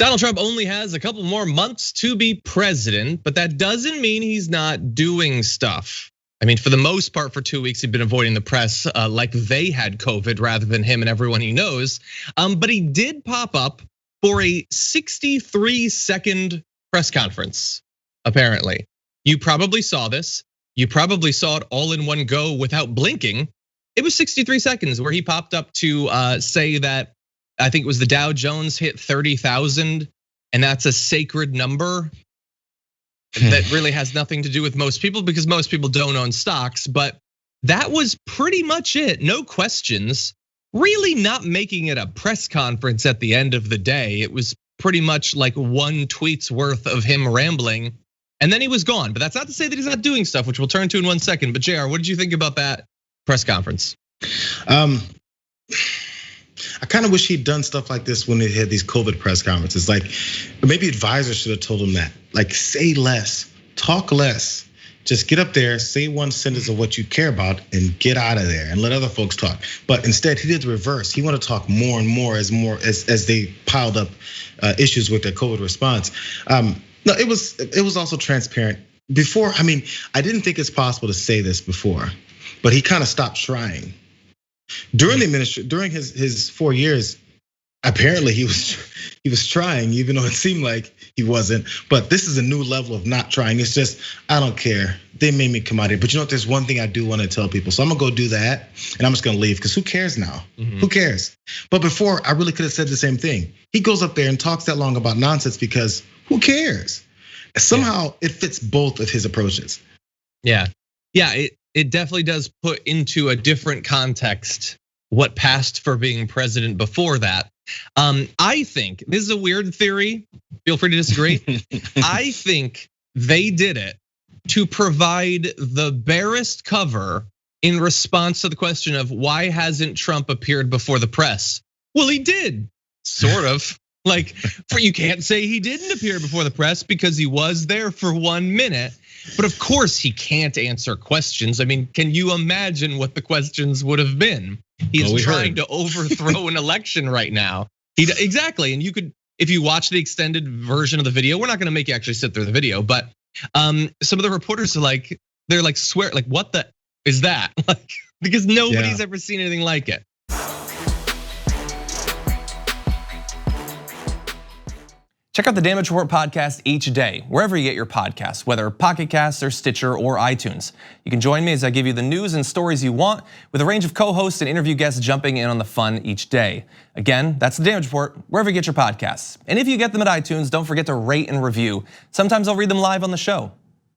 Donald Trump only has a couple more months to be president, but that doesn't mean he's not doing stuff. I mean, for the most part, for 2 weeks, he'd been avoiding the press like they had COVID rather than him and everyone he knows. But he did pop up for a 63-second press conference, apparently. You probably saw this. You probably saw it all in one go without blinking. It was 63 seconds where he popped up to say that, I think it was the Dow Jones hit 30,000, and that's a sacred number that really has nothing to do with most people because most people don't own stocks, but that was pretty much it. No questions, really not making it a press conference at the end of the day. It was pretty much like one tweet's worth of him rambling, and then he was gone. But that's not to say that he's not doing stuff, which we'll turn to in 1 second. But JR, what did you think about that press conference? I kind of wish he'd done stuff like this when they had these COVID press conferences. Like maybe advisors should have told him that. Like say less, talk less. Just get up there, say one sentence of what you care about, and get out of there and let other folks talk. But instead, he did the reverse. He wanted to talk more and more as they piled up issues with their COVID response. No, it was also transparent. Before, I mean, I didn't think it's possible to say this before, but he kind of stopped trying. During his 4 years, apparently he was trying, even though it seemed like he wasn't. But this is a new level of not trying. It's just, I don't care. They made me come out here. But you know what? There's one thing I do want to tell people. So I'm gonna go do that, and I'm just gonna leave because who cares now? Who cares? But before, I really could have said the same thing. He goes up there and talks that long about nonsense because who cares? Somehow it fits both of his approaches. Yeah, it definitely does put into a different context what passed for being president before that. I think this is a weird theory. Feel free to disagree. I think they did it to provide the barest cover in response to the question of why hasn't Trump appeared before the press? Well, he did, sort of. Like, you can't say he didn't appear before the press because he was there for 1 minute. But of course he can't answer questions. I mean, can you imagine what the questions would have been? He's trying to overthrow an election right now. Exactly, and you could, if you watch the extended version of the video, we're not gonna make you actually sit through the video, but some of the reporters are like, they're like, swear, like what the is that? Like, because nobody's ever seen anything like it. Check out the Damage Report podcast each day, wherever you get your podcasts, whether Pocket Casts or Stitcher or iTunes. You can join me as I give you the news and stories you want, with a range of co-hosts and interview guests jumping in on the fun each day. Again, that's the Damage Report, wherever you get your podcasts. And if you get them at iTunes, don't forget to rate and review. Sometimes I'll read them live on the show.